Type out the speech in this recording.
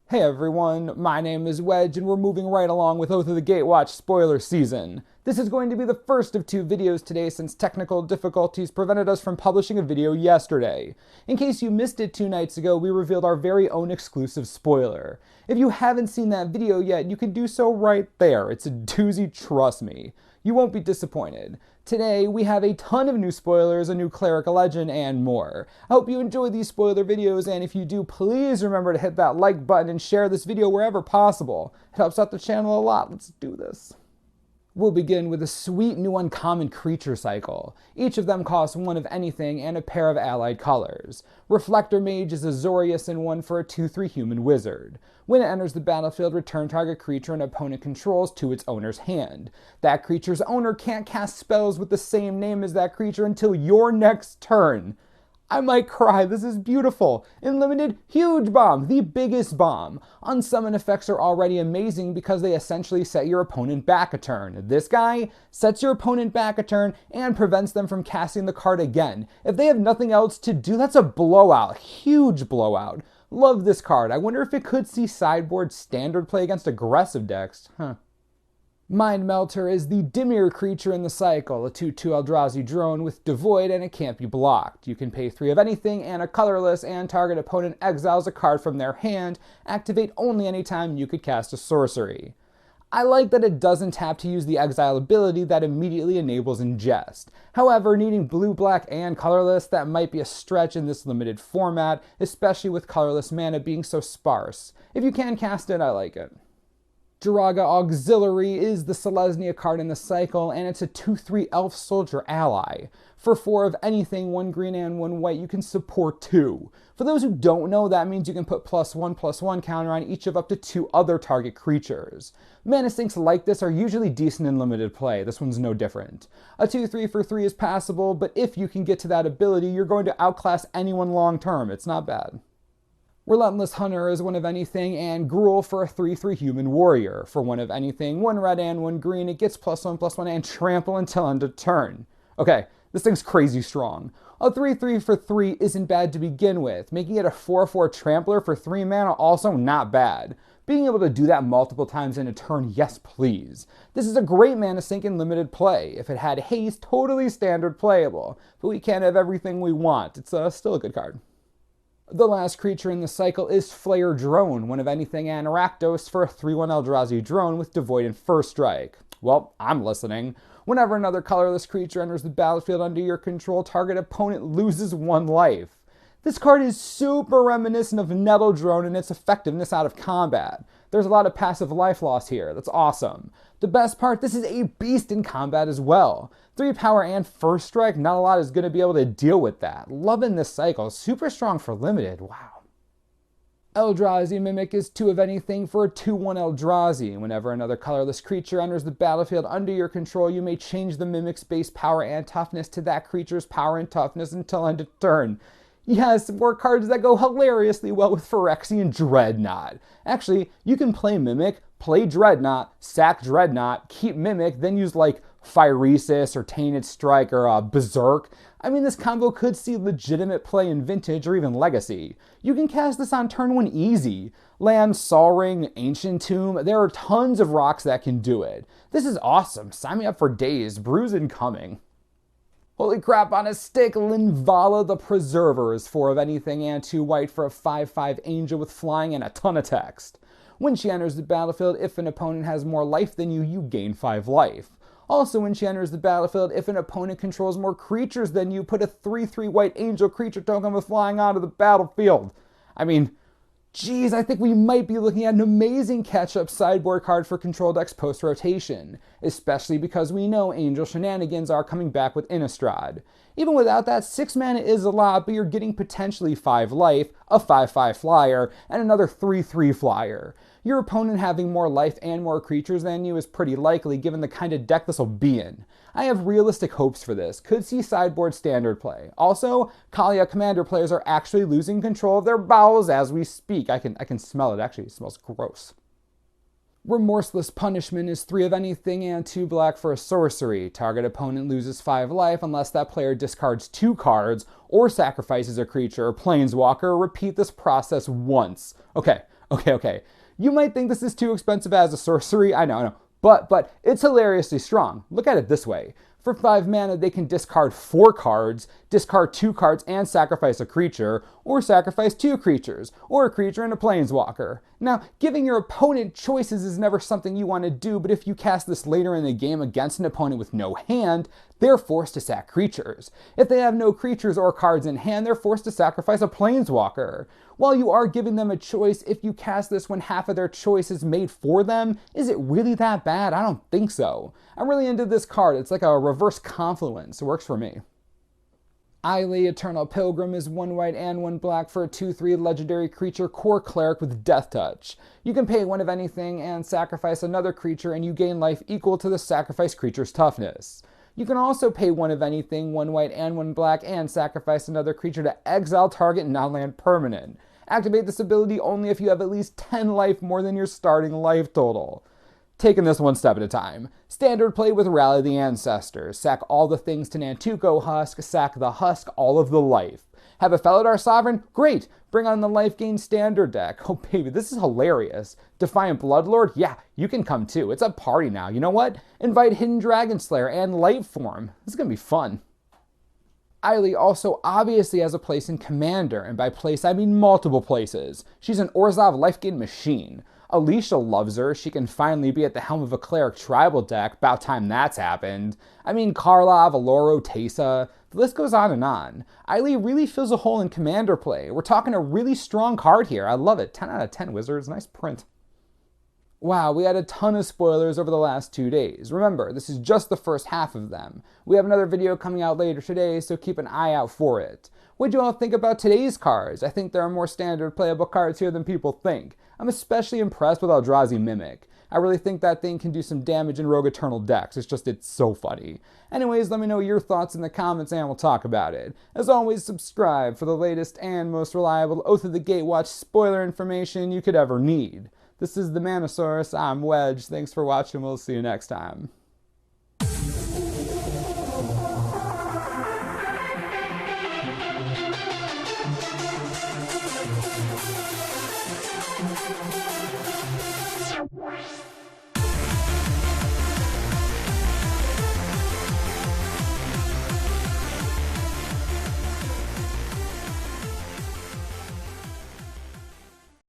Hey everyone, my name is Wedge and we're moving right along with Oath of the Gatewatch spoiler season. This is going to be the first of two videos today since technical difficulties prevented us from publishing a video yesterday. In case you missed it 2 nights ago, we revealed our very own exclusive spoiler. If you haven't seen that video yet, you can do so right there. It's a doozy, trust me. You won't be disappointed. Today, we have a ton of new spoilers, a new cleric legend, and more. I hope you enjoy these spoiler videos, and if you do, please remember to hit that like button and share this video wherever possible. It helps out the channel a lot. Let's do this. We'll begin with a sweet new uncommon creature cycle. Each of them costs 1 of anything and a pair of allied colors. Reflector Mage is a Zorius and 1 for a 2/3 human wizard. When it enters the battlefield, return target creature an opponent controls to its owner's hand. That creature's owner can't cast spells with the same name as that creature until your next turn. I might cry, this is beautiful. In limited, huge bomb, the biggest bomb. Unsummon effects are already amazing because they essentially set your opponent back a turn. This guy sets your opponent back a turn and prevents them from casting the card again. If they have nothing else to do, that's a blowout, huge blowout. Love this card. I wonder if it could see sideboard standard play against aggressive decks. Mind Melter is the Dimir creature in the cycle, a 2/2 Eldrazi drone with Devoid and it can't be blocked. You can pay 3 of anything and a colorless and target opponent exiles a card from their hand, activate only anytime you could cast a sorcery. I like that it doesn't tap to use the exile ability that immediately enables ingest. However, needing blue, black, and colorless, that might be a stretch in this limited format, especially with colorless mana being so sparse. If you can cast it, I like it. Jiraga Auxiliary is the Selesnya card in the cycle, and it's a 2/3 elf soldier ally. For 4 of anything, 1 green and 1 white, you can support 2. For those who don't know, that means you can put +1/+1 counter on each of up to 2 other target creatures. Mana sinks like this are usually decent in limited play. This one's no different. A 2/3 for 3 is passable, but if you can get to that ability, you're going to outclass anyone long term. It's not bad. Relentless Hunter is 1 of anything, and Gruul for a 3/3 human warrior. For 1 of anything, 1 red and 1 green, it gets +1/+1 and trample until end of turn. Okay, this thing's crazy strong. A 3/3 for 3 isn't bad to begin with. Making it a 4/4 trampler for 3 mana, also not bad. Being able to do that multiple times in a turn, yes please. This is a great mana sink in limited play. If it had haste, totally standard playable. But we can't have everything we want. It's still a good card. The last creature in the cycle is Flayer Drone, 1 of anything and Rakdos for a 3/1 Eldrazi drone with Devoid and First Strike. Well, I'm listening. Whenever another colorless creature enters the battlefield under your control, target opponent loses 1 life. This card is super reminiscent of Nettle Drone in its effectiveness out of combat. There's a lot of passive life loss here. That's awesome. The best part, this is a beast in combat as well. 3 power and First Strike, not a lot is going to be able to deal with that. Loving this cycle, super strong for limited, wow. Eldrazi Mimic is 2 of anything for a 2/1 Eldrazi. Whenever another colorless creature enters the battlefield under your control, you may change the Mimic's base power and toughness to that creature's power and toughness until end of turn. Yes, more cards that go hilariously well with Phyrexian Dreadnought. Actually, you can play Mimic, play Dreadnought, sack Dreadnought, keep Mimic, then use like Phyresis or Tainted Strike or Berserk. I mean, this combo could see legitimate play in Vintage or even Legacy. You can cast this on turn 1 easy. Land, Sol Ring, Ancient Tomb, there are tons of rocks that can do it. This is awesome. Sign me up for days. Brews incoming. Holy crap on a stick, Linvala the Preserver is 4 of anything and 2 white for a 5/5 angel with flying and a ton of text. When she enters the battlefield, if an opponent has more life than you, you gain 5 life. Also, when she enters the battlefield, if an opponent controls more creatures than you, put a 3/3 white angel creature token with flying onto the battlefield. I mean, geez, I think we might be looking at an amazing catch-up sideboard card for control decks post-rotation, especially because we know Angel Shenanigans are coming back with Innistrad. Even without that, 6 mana is a lot, but you're getting potentially 5 life, a 5/5 flyer, and another 3/3 flyer. Your opponent having more life and more creatures than you is pretty likely given the kind of deck this will be in. I have realistic hopes for this. Could see sideboard standard play. Also, Kaalia Commander players are actually losing control of their bowels as we speak. I can smell it. Actually, it smells gross. Remorseless Punishment is 3 of anything and 2 black for a sorcery. Target opponent loses 5 life unless that player discards 2 cards or sacrifices a creature or planeswalker. Repeat this process once. Okay, Okay. You might think this is too expensive as a sorcery. I know. But it's hilariously strong. Look at it this way. For 5 mana, they can discard 4 cards, discard 2 cards, and sacrifice a creature, or sacrifice 2 creatures, or a creature and a planeswalker. Now, giving your opponent choices is never something you want to do, but if you cast this later in the game against an opponent with no hand, they're forced to sack creatures. If they have no creatures or cards in hand, they're forced to sacrifice a planeswalker. While you are giving them a choice, if you cast this when half of their choice is made for them, is it really that bad? I don't think so. I'm really into this card. It's like a reverse confluence. It works for me. Ayli, Eternal Pilgrim, is 1 white and 1 black for a 2/3 legendary creature core cleric with Death Touch. You can pay 1 of anything and sacrifice another creature, and you gain life equal to the sacrificed creature's toughness. You can also pay 1 of anything, 1 white and 1 black, and sacrifice another creature to exile target non-land permanent. Activate this ability only if you have at least 10 life more than your starting life total. Taking this one step at a time. Standard play with Rally the Ancestors. Sack all the things to Nantuko Husk, sack the Husk, all of the life. Have a Felidar Sovereign? Great! Bring on the life gain standard deck. Oh baby, this is hilarious. Defiant Bloodlord? Yeah, you can come too. It's a party now. You know what? Invite Hidden Dragonslayer and Lightform. This is gonna be fun. Ayli also obviously has a place in Commander, and by place I mean multiple places. She's an Orzhov life gain machine. Alicia loves her. She can finally be at the helm of a cleric tribal deck. About time that's happened. I mean, Karlov, Aloro, Teysa. The list goes on and on. Ayli really fills a hole in Commander play. We're talking a really strong card here. I love it. 10 out of 10 Wizards. Nice print. Wow, we had a ton of spoilers over the last 2 days. Remember, this is just the first half of them. We have another video coming out later today, so keep an eye out for it. What do you all think about today's cards? I think there are more standard playable cards here than people think. I'm especially impressed with Eldrazi Mimic. I really think that thing can do some damage in Rogue Eternal decks. It's so funny. Anyways, let me know your thoughts in the comments and we'll talk about it. As always, subscribe for the latest and most reliable Oath of the Gatewatch spoiler information you could ever need. This is the Manosaurus. I'm Wedge. Thanks for watching. We'll see you next time.